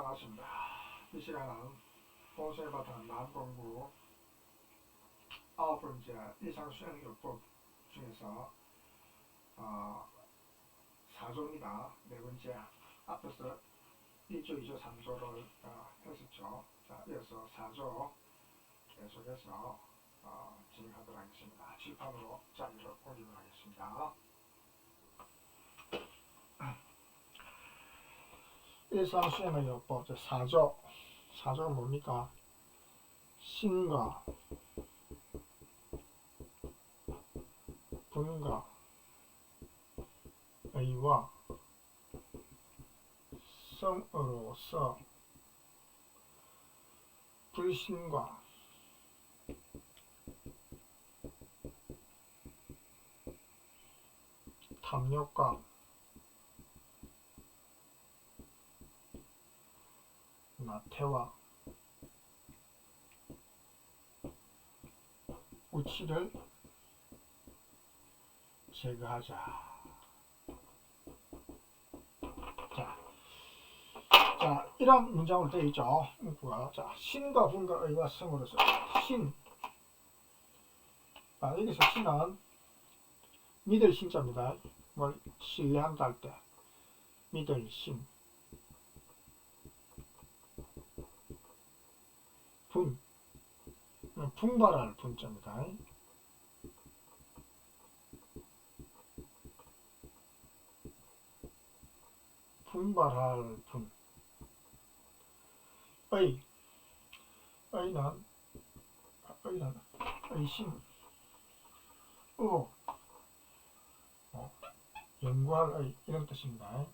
반갑습니다. 이 시간은 본수에 바탕 난공부 9번째 일상수행요법 중에서 4조입니다. 네 번째 앞에서 1조, 2조, 3조를 했었죠. 자, 이어서 4조 계속해서 진행하도록 하겠습니다. 칠판으로 자리를 옮기도록 하겠습니다. 일상수행의 요법 4조. 4조가 뭡니까? 신과 분과 의와 성으로서 불신과 탐욕과 나태와 우치를 제거하자. 자, 이런 문장으로 되어 있죠. 자, 신과 분과 의와 성으로서 신. 여기서 신은 믿을 신자입니다. 뭘 신뢰한다 할 때 믿을 신. 분. 분발할 분자입니다. 분발할 분. 의는 의심, 연구할 의 이런 뜻입니다.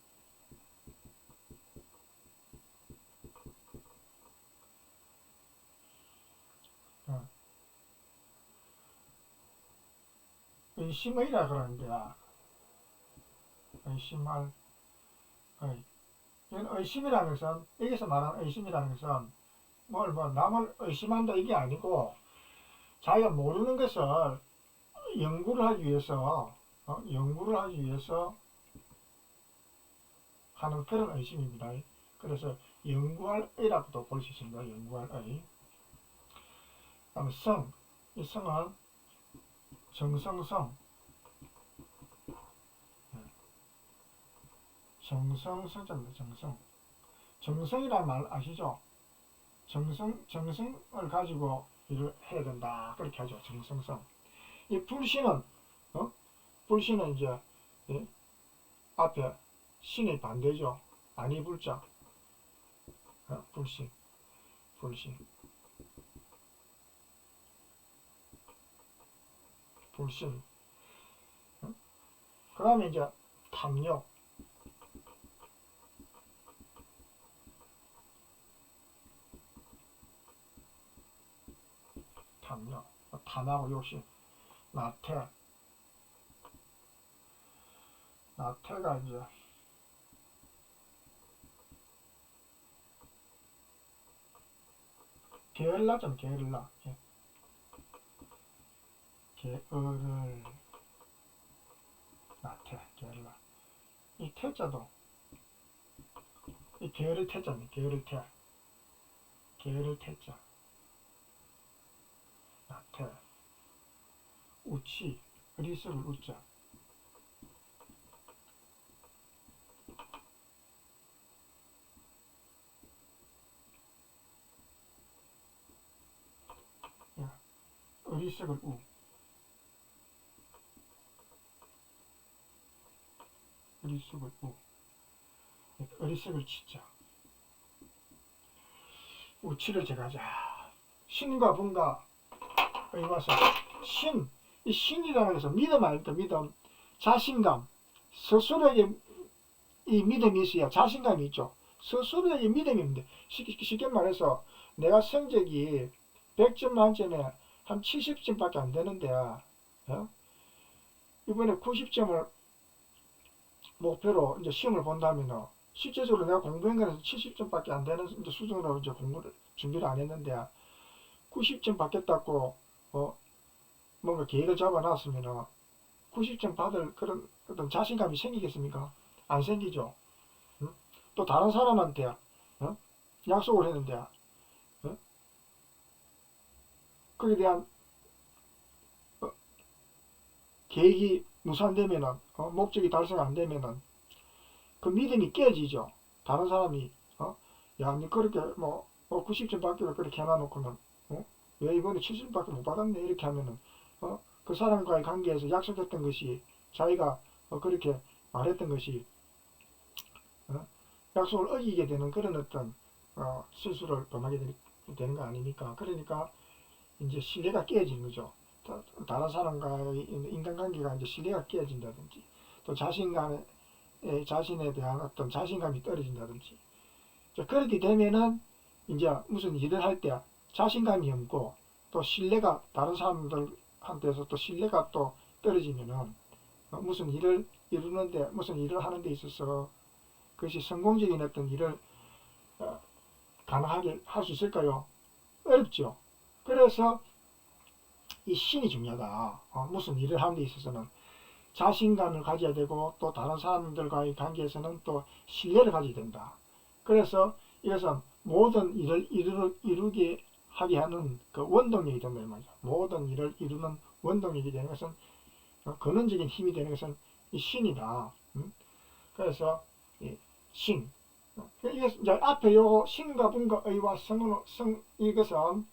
의심의라 그러는데 의심할 의. 이건 의심이라는 것은 여기서 말하는 의심이라는 것은 남을 의심한다 이게 아니고 자기가 모르는 것을 연구를 하기 위해서 하는 그런 의심입니다. 그래서 연구할 의라고도 볼 수 있습니다. 연구할 의. 다음에 성. 이 성은 정성성. 정성성자입니다. 정성. 정성이라는 말 아시죠? 정성을 가지고 일을 해야 된다. 그렇게 하죠. 정성성. 이 불신은, 불신은 이제, 앞에 신의 반대죠. 아니 불자. 불신. 그 다음에 이제 탐욕. 탐하고 욕심. 나태가 이제 게을라죠. 게을라. 게으를 나태. 게을라. 이 태자도 이 게으를 태자입니다. 게으를 태자. 나태. 우치. 어리석을 우자. 어리석을 우. 어리석을 치자. 우치를 제거하자. 신과 분과 의와서 이 신이라는 것은 믿음 아닙니까? 믿음. 자신감. 스스로에게 이 믿음이 있어야 자신감이 있죠. 스스로에게 믿음이 있는데 쉽게 말해서 내가 성적이 100점 만점에 한 70점밖에 안 되는데 이번에 90점을 목표로 이제 시험을 본다면 실제적으로 내가 공부한 거는 70점밖에 안 되는 수준으로 이제 공부를 준비를 안 했는데 90점 받겠다고 뭔가 계획을 잡아놨으면 90점 받을 그런 어떤 자신감이 생기겠습니까? 안 생기죠. 또 다른 사람한테 약속을 했는데 어? 거기에 대한 계획이 무산되면은 목적이 달성 안 되면은 그 믿음이 깨지죠. 다른 사람이 야, 니 그렇게 뭐 90점 받기로 그렇게 해놔놓고는 왜 이번에 70점밖에 못 받았네 이렇게 하면은 그 사람과의 관계에서 약속했던 것이 자기가 그렇게 말했던 것이 약속을 어기게 되는 그런 어떤 실수를 범하게 되는 거 아닙니까? 그러니까 이제 신뢰가 깨지는 거죠. 다른 사람과의 인간관계가 이제 신뢰가 깨진다든지 또 자신에 대한 어떤 자신감이 떨어진다든지 그렇게 되면은 이제 무슨 일을 할 때 자신감이 없고 또 신뢰가 다른 사람들한테서 또 신뢰가 또 떨어지면은 무슨 일을 이루는데 무슨 일을 하는 데 있어서 그것이 성공적인 어떤 일을 가능하게 할 수 있을까요? 어렵죠. 그래서 이 신이 중요하다. 무슨 일을 하는 데 있어서는 자신감을 가져야 되고 또 다른 사람들과의 관계에서는 또 신뢰를 가져야 된다. 그래서 이것은 모든 일을 이루게 하게 하는 그 원동력이 된다 이 말이죠. 모든 일을 이루는 원동력이 되는 것은 근원적인 힘이 되는 것은 이 신이다. 그래서 이 신. 이제 앞에 요 신과 분과 의와 성 이것은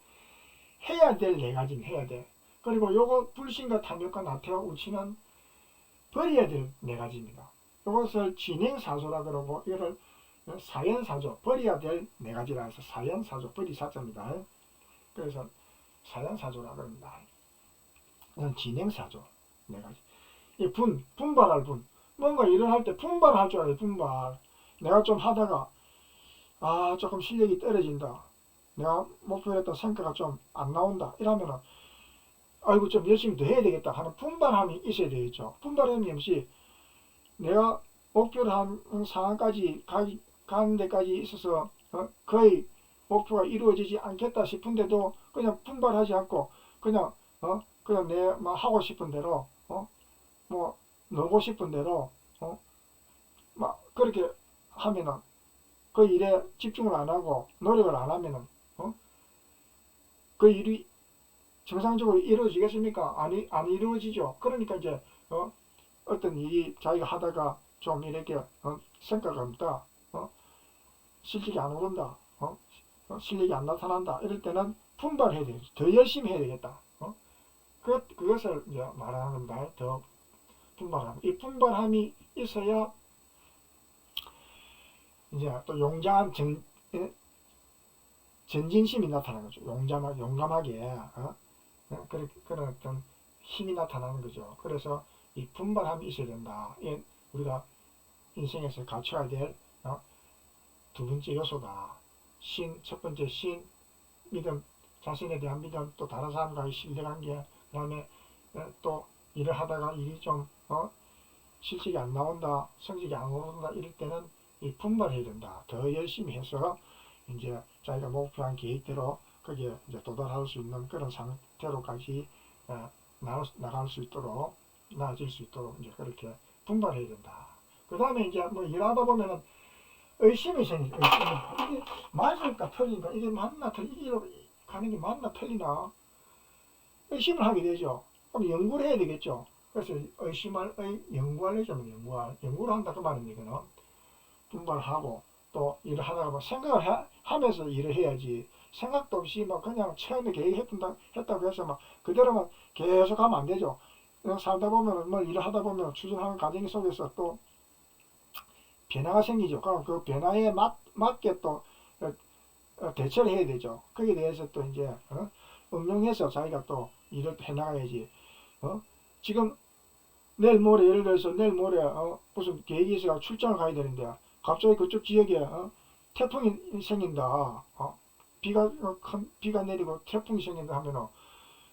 해야 될 네 가지는 해야 돼. 그리고 요거 불신과 탐욕과 나태와 우치는 버려야 될 네 가지입니다. 이것을 진행사조라 그러고 이거를 사연사조, 버려야 될 네 가지라 해서 사연사조, 버리사자입니다. 그래서 사연사조라 그럽니다. 이건 진행사조, 네 가지. 이 분발할 분. 뭔가 일을 할 때 분발할 줄 알아요, 분발. 내가 좀 하다가, 조금 실력이 떨어진다. 내가 목표로 했던 성과가 좀 안 나온다. 이러면은, 아이고, 좀 열심히 더 해야 되겠다 하는 분발함이 있어야 되겠죠. 분발함이 없이 내가 목표를 한 상황까지 가는 데까지 있어서 거의 목표가 이루어지지 않겠다 싶은데도 그냥 분발하지 않고 그냥 내가 하고 싶은 대로 뭐 놀고 싶은 대로 막 그렇게 하면은 그 일에 집중을 안 하고 노력을 안 하면은 그 일이 정상적으로 이루어지겠습니까? 안 이루어지죠. 그러니까 이제 어떤 일이 자기가 하다가 좀 이렇게 성과가 없다, 실력이 안 오른다, 실력이 안 나타난다 이럴 때는 분발해야 되겠죠. 더 열심히 해야 되겠다. 그것을 이제 말하는 겁니다. 더 분발함. 이 분발함이 있어야 이제 또 용감한 전진심이 나타나는 거죠. 용감하게 그런 어떤 힘이 나타나는 거죠. 그래서 이 분발함이 있어야 된다. 우리가 인생에서 갖춰야 될 두 번째 요소다. 첫 번째 신, 믿음, 자신에 대한 믿음, 또 다른 사람과의 신뢰관계, 그 다음에 또 일을 하다가 일이 좀 실적이 안 나온다, 성적이 안 오른다 이럴 때는 이 분발해야 된다. 더 열심히 해서 이제 자기가 목표한 계획대로 거기에 이제 도달할 수 있는 그런 상태로까지 나갈 수 있도록 나아질 수 있도록 이제 그렇게 분발해야 된다. 그 다음에 이제 뭐 일하다 보면은 의심이 생기죠. 이게 맞을까 틀린가, 이게 맞나 이기로 가는 게 맞나 틀리나 의심을 하게 되죠. 그럼 연구를 해야 되겠죠. 그래서 연구하려죠. 연구를 한다 그 말입니다. 이거는 분발하고 또 일을 하다가 뭐 생각을 하면서 일을 해야지. 생각도 없이 막 그냥 처음에 계획했다고 해서 막 그대로만 계속 하면 안 되죠. 살다 보면 뭐 일을 하다 보면 추진하는 과정 속에서 또 변화가 생기죠. 그럼 그 변화에 맞게 또 대처를 해야 되죠. 거기에 대해서 또 이제 응용해서 자기가 또 일을 해나가야지. 지금 내일 모레 예를 들어서 내일 모레 무슨 계획이 있어서 출장을 가야 되는데 갑자기 그쪽 지역에 태풍이 생긴다. 큰 비가 내리고 태풍이 생긴다 하면은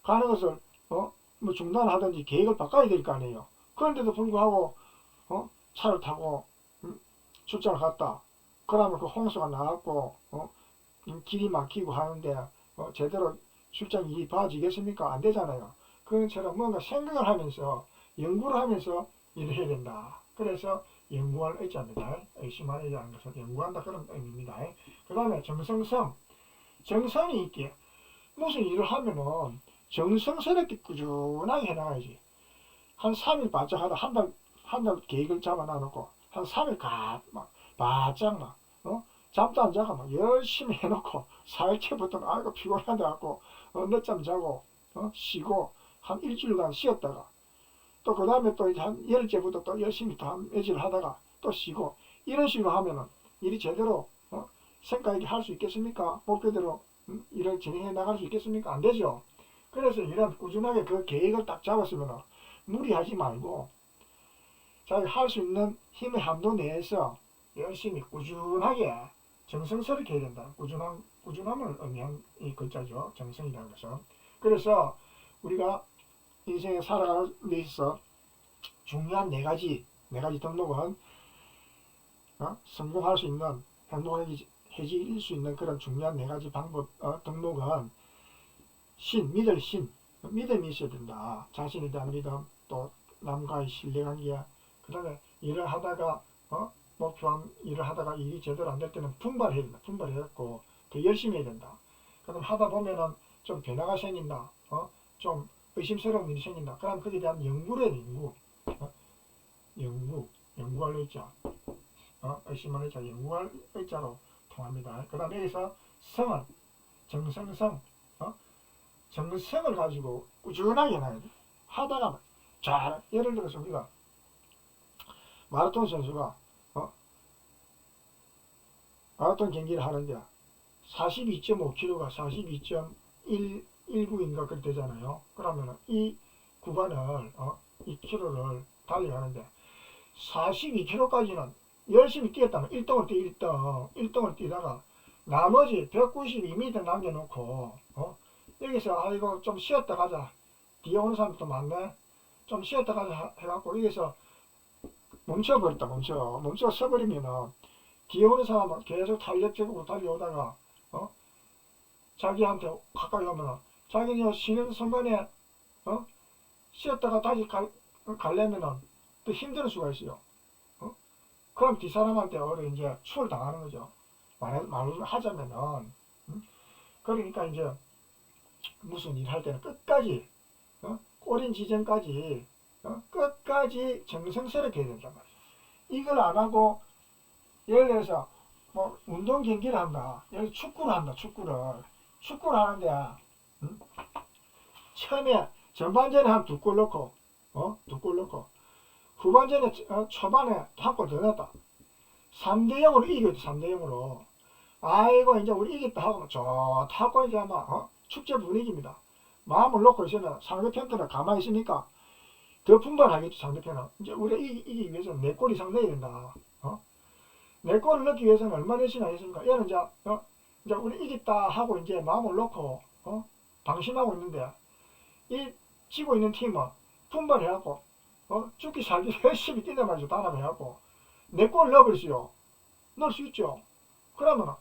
가는 것을 뭐 중단하든지 계획을 바꿔야 될 거 아니에요. 그런데도 불구하고 차를 타고 출장을 갔다. 그러면 그 홍수가 나왔고 길이 막히고 하는데 제대로 출장 일이 봐지겠습니까? 안 되잖아요. 그것처럼 뭔가 생각을 하면서 연구를 하면서 일을 해야 된다. 그래서 연구할 의자입니다. 의심할 의자는 것은 연구한다 그런 의미입니다. 그 다음에 정성성. 정성이 있게 무슨 일을 하면은 정성스럽게 꾸준하게 해나가야지. 한 3일 바짝 하다 한 달 계획을 잡아놔놓고 한 3일 막 바짝 막 잠도 안 자고 막 열심히 해놓고 4일째부터는 아이고 피곤하다 갖고 늦잠 자고 쉬고 한 일주일간 쉬었다가 또 그 다음에 또 이제 한 열흘째부터 또 열심히 또 한 며칠 하다가 또 쉬고 이런 식으로 하면은 일이 제대로 생각 있게 할 수 있겠습니까? 목표대로 일을 진행해 나갈 수 있겠습니까? 안 되죠. 그래서 이런 꾸준하게 그 계획을 딱 잡았으면 무리하지 말고 자기 할 수 있는 힘의 한도 내에서 열심히 꾸준하게 정성스럽게 해야 된다. 꾸준함을 의미한 이 글자죠. 정성이라는 것은. 그래서 우리가 인생에 살아가는 데 있어서 중요한 네 가지 등록은 성공할 수 있는 행복해질 수 있는 그런 중요한 네 가지 방법 등록은 믿음이 있어야 된다. 자신에 대한 믿음, 또 남과의 신뢰관계, 그 다음에 일을 하다가 목표한 일을 하다가 일이 제대로 안 될 때는 분발해야 된다. 분발해갖고 더 열심히 해야 된다. 그럼 하다 보면은 좀 변화가 생긴다. 좀 의심스러운 일이 생긴다. 그럼 거기에 대한 연구를 해야 돼. 연구할 의자. 의심할 의자, 연구할 의자로 통합니다. 그 다음에 여기서 성은 정성성, 정성을 가지고 꾸준하게 해놔야 돼. 하다가 잘, 예를 들어서 우리가 마라톤 선수가 마라톤 경기를 하는데 42.5km가 42.19인가 그렇게 되잖아요. 그러면 이 구간을 2km를 달려가는데 42km까지는 열심히 뛰었다면 1등을 뛰다가 나머지 192m 남겨놓고 여기서 아이고 좀 쉬었다 가자. 뒤에 오는 사람도 많네. 좀 쉬었다 가자 해갖고 여기서 멈춰 서버리면은 뒤에 오는 사람은 계속 탄력적으로 달려오다가 자기한테 가까이 오면은 자기는 쉬는 순간에 쉬었다가 다시 가려면은 또 힘들 수가 있어요. 그럼 뒷사람한테 이제 추월 당하는 거죠. 말을 하자면은 그러니까 이제 무슨 일 할 때는 끝까지 꼬린 지점까지 끝까지 정성스럽게 해야 된단 말이에요. 이걸 안 하고 예를 들어서 뭐 운동 경기를 한다. 예를 축구를 한다. 축구를 하는데 처음에 전반전에 한 2골 넣고 2골 넣고 후반전에 초반에 한 골 더 넣었다. 3대0으로 이겼다. 3대0으로 아이고 이제 우리 이겼다 하고 좋다고 이제 아마 축제 분위기입니다. 마음을 놓고 있으면 상대편들은 가만히 있으니까 더 분발하겠죠. 상대편은 이제 우리가 이기기 위해서는 4골 이상 넣어야 된다. 4골을 넣기 위해서는 얼마나 열심히 하겠습니까? 얘는 이제 우리 이겼다 하고 이제 마음을 놓고 방심하고 있는데 이 지고 있는 팀은 분발해갖고 죽기 살기 열심히 뛰단 말이죠. 단합해갖고 4골을 넣어버리시오. 넣을 수 있죠. 그러면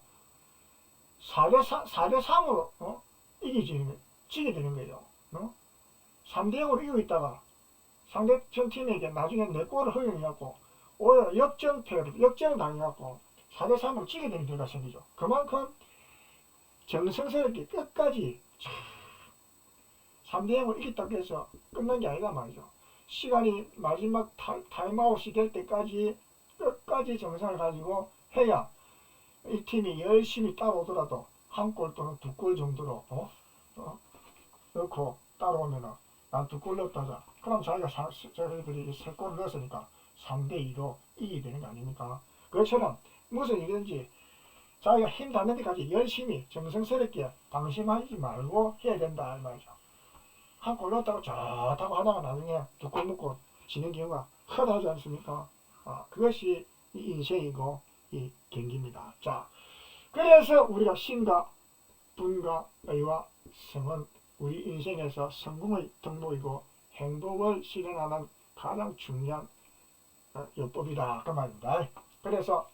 4대3으로 지게 되는 거예요. 3대0으로 이기고 있다가 상대편 팀에게 나중에 4골을 허용해갖고 오히려 역전을 당해갖고 4대3으로 지게 되는 결과가 생기죠. 그만큼 정성스럽게 끝까지 3대0으로 이겼다고 해서 끝난 게 아니다 말이죠. 시간이 마지막 타임아웃이 될 때까지 끝까지 정성을 가지고 해야 이 팀이 열심히 따라오더라도 한 골 또는 2골 정도로 넣고 따라오면은 난 2골 넣었다자. 그럼 저희들이 3골을 넣었으니까 3대2로 이기게 되는 거 아닙니까? 그것처럼 무슨 일이든지 자기가 힘 닿는 데까지 열심히 정성스럽게 방심하지 말고 해야 된다 이 말이죠. 한 골 넣었다고 좋다고 하다가 나중에 2골 넣고 지는 경우가 흔하지 않습니까? 그것이 이 인생이고 이 경기입니다. 자, 그래서 우리가 신과 분과 의와 성은 우리 인생에서 성공의 등록이고 행복을 실현하는 가장 중요한 요법이다 그 말입니다. 그래서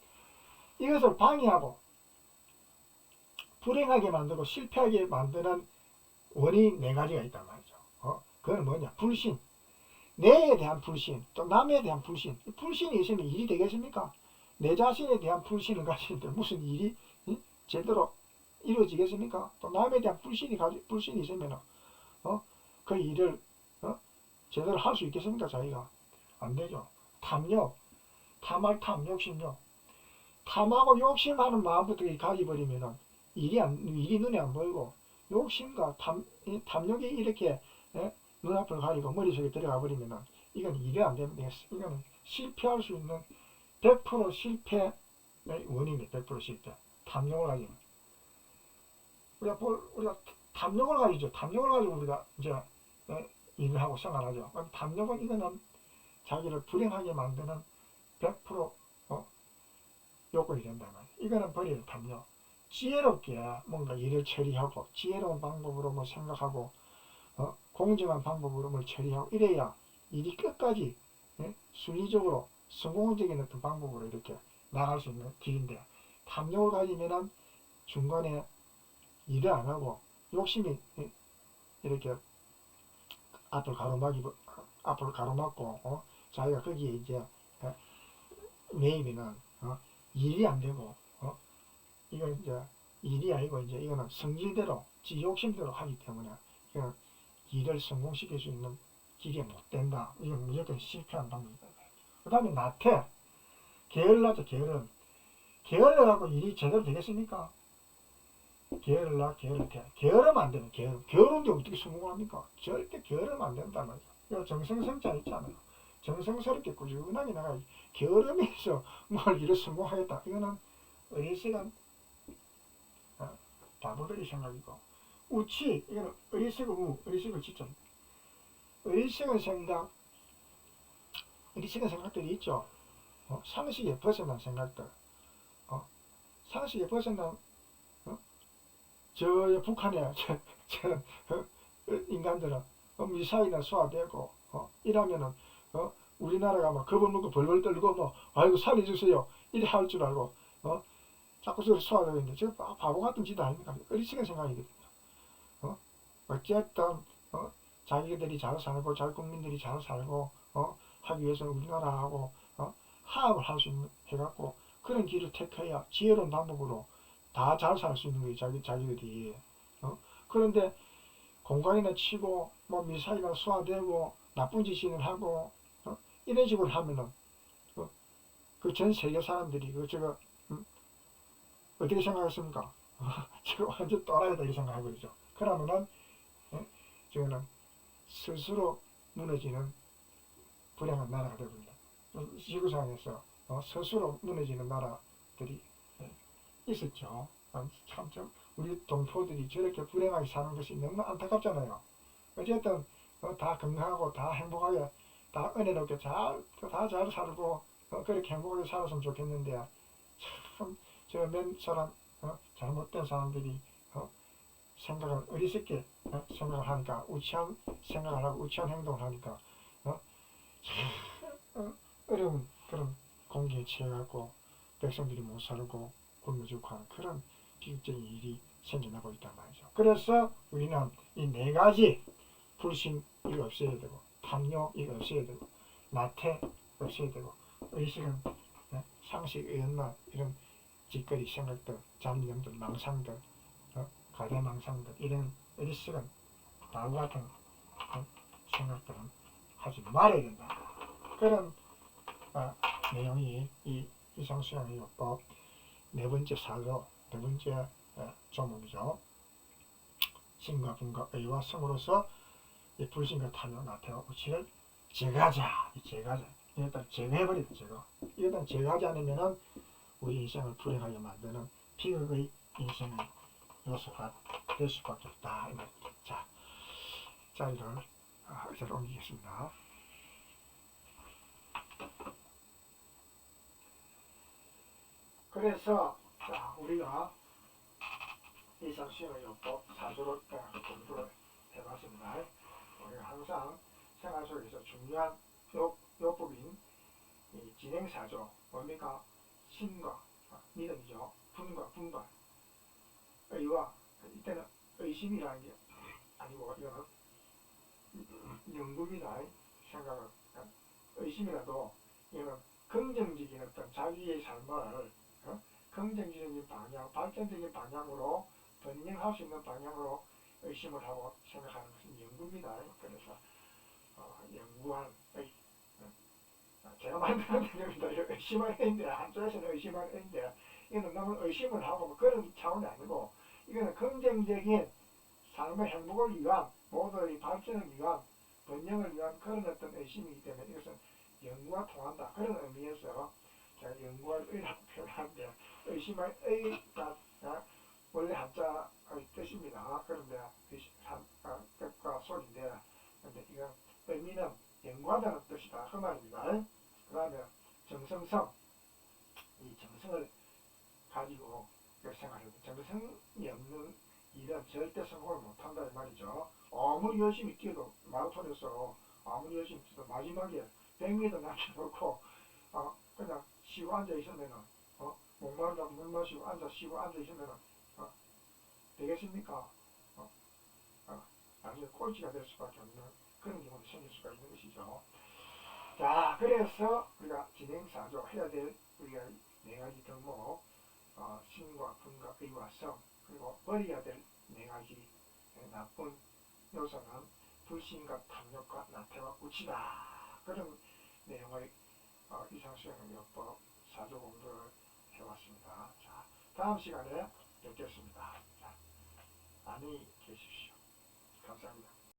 이것을 방해하고 불행하게 만들고 실패하게 만드는 원인이 4가지가 있단 말이죠. 그건 뭐냐? 불신. 내에 대한 불신, 또 남에 대한 불신. 불신이 있으면 일이 되겠습니까? 내 자신에 대한 불신을 가지는데 무슨 일이 제대로 이루어지겠습니까? 또 남에 대한 불신이 있으면 그 일을 제대로 할 수 있겠습니까? 자기가 안 되죠. 탐욕, 탐할 탐, 욕심요. 탐하고 욕심하는 마음부터 가져버리면은 일이 눈에 안 보이고 욕심과 탐욕이 이렇게 눈앞을 가리고 머릿속에 들어가 버리면은 이건 일이 안 됩니다. 이거는 실패할 수 있는 100% 실패의 원인입니다. 100% 실패. 탐욕을 가지고 우리가 탐욕을 가지죠. 탐욕을 가지고 우리가 이제 일을 하고 생활하죠. 탐욕은 이거는 자기를 불행하게 만드는 100% 요건이 된다 말이에요. 이거는 버리는 탐욕. 지혜롭게 뭔가 일을 처리하고 지혜로운 방법으로 뭐 생각하고 공정한 방법으로 뭘 처리하고 이래야 일이 끝까지 순리적으로 성공적인 어떤 방법으로 이렇게 나갈 수 있는 길인데 탐욕을 가지면은 중간에 일을 안 하고 욕심이 이렇게 앞을 가로막고 자기가 거기에 이제 매이면은 일이 안 되고 이건 이제 일이 아니고 이제 이거는 성질대로 지 욕심대로 하기 때문에 이거는 일을 성공시킬 수 있는 길이 못 된다. 이건 무조건 실패한 방법이다. 그 다음에 나태, 게을러죠. 게을러갖고 일이 제대로 되겠습니까? 게으르면 안 되는 게으른데 어떻게 성공을 합니까? 절대 게으르면 안 된단 말이죠. 이거 정성성자 있잖아요. 정성스럽게 꾸준하게 나가야지. 게으름에서 뭘 일을 성공하겠다. 이거는 어리석은 바보들이 생각이고 우치 이거는 어리석은 진짜 어리석은 생각들이 있죠. 상식에 벗어난 생각들. 상식에 벗어난 저 북한에 인간들은 미사일이나 쏘아대고 이러면은 우리나라가 막 겁을 먹고 벌벌 떨고 뭐 아이고 살려주세요 이래 할 줄 알고 자꾸 저를 쏘아대고 있는데 저 바보 같은 짓 아닙니까? 어리석은 생각이거든요. 어쨌든 자기들이 잘 살고 국민들이 잘 살고 하기 위해서는 우리나라하고 화합을 할 수 있는 해갖고 그런 길을 택해야 지혜로운 방법으로 다 잘 살 수 있는 거예요. 자기들이. 그런데 공간이나 치고 뭐 미사일이나 쏘아대고 나쁜 짓을 하고 이런 식으로 하면은 그 전 세계 사람들이 저거 어떻게 생각했습니까? 저거 완전 또라이다 이렇게 생각해버리죠. 그러면은 저거는 스스로 무너지는 불행한 나라가 되버립니다. 지구상에서 스스로 무너지는 나라들이 있었죠. 참 우리 동포들이 저렇게 불행하게 사는 것이 너무 안타깝잖아요. 어쨌든 다 건강하고 다 행복하게 다 은혜롭게 다 잘 살고 그렇게 행복하게 살았으면 좋겠는데 참 저 몇 사람 잘못된 사람들이 생각을 어리석게 생각을 하니까 우치한 생각을 하고 우치한 행동을 하니까 참 어려운 그런 공기에 취해갖고 백성들이 못 살고 굶어 죽고 하는 그런 비극적인 일이 생겨나고 있단 말이죠. 그래서 우리는 이 네 가지 불신 이거 없애야 되고 탐욕 이거 없애야 되고 나태 없애야 되고 의식은 상식 의연만 이런 짓거리 생각들 잡념들 망상들 가대망상들 이런 어리석은 바보 같은 생각들은 하지 말아야 된다. 그런 내용이 이 이상수양의 요법 네 번째 사조 네 번째 조목이죠. 신과 분과 의와 성으로서 이 불신과 탐욕 나태와 우치를 제거하자. 일단 제거해버리자. 일단 제거하지 않으면은 우리 인생을 불행하게 만드는 비극의 인생의 요소가 될 수밖에 없다. 자, 자리를 의자로 옮기겠습니다. 그래서 자, 우리가 이상수양의 요법 사조를 공부를 해봤습니다. 우리가 항상 생활 속에서 중요한 요법인 이 진행사조 뭡니까? 신과 믿음이죠. 분과 분발 의와 이때는 의심이라는 게 아니고 이거는 영국이나 생각을, 의심이라도 이는 긍정적인 어떤 자기의 삶을 긍정적인 방향, 발전적인 방향으로 변형할 수 있는 방향으로 의심을 하고 생각하는 것은 연구입니다. 그래서 연구한 제가 만드는 개념입니다. 의심을 했는데 한쪽에서는 의심을 했는데 이거는 너무 의심을 하고 뭐 그런 차원이 아니고 이거는 긍정적인 삶의 행복을 위한 모두의 발전을 위한 번영을 위한 그런 어떤 의심이기 때문에 이것은 연구와 통한다. 그런 의미에서 제가 연구할 의라고 표현하는데 의심할 의가 원래 한자의 뜻입니다. 그런데 뜻과 소리인데 근데 이건 의미는 연구하다는 뜻이다. 그 말입니다. 그 다음에 정성성, 이 정성을 가지고 생각해요. 정성이 없는 일은 절대 성공을 못한다 이 말이죠. 아무리 열심히 뛰어도 마라톤에서 아무리 열심히 뛰어도 마지막에 100m 남겨놓고 그냥 쉬고 앉아 있으면은 목마르다고 물 마시고 쉬고 앉아 있으면은 되겠습니까? 나중에 꼴찌가 될 수밖에 없는 그런 경우도 생길 수가 있는 것이죠. 자, 그래서 우리가 진행사조 해야 될 우리가 네 가지 덕목, 신과 분과 의와 성, 그리고 버려야 될 네 가지 나쁜 요소는 불신과 탐욕과 나태와 우치다. 그런 내용의 이상수행요법 사조 공부를 해왔습니다. 자, 다음 시간에 뵙겠습니다. 자, 안녕히 계십시오. 감사합니다.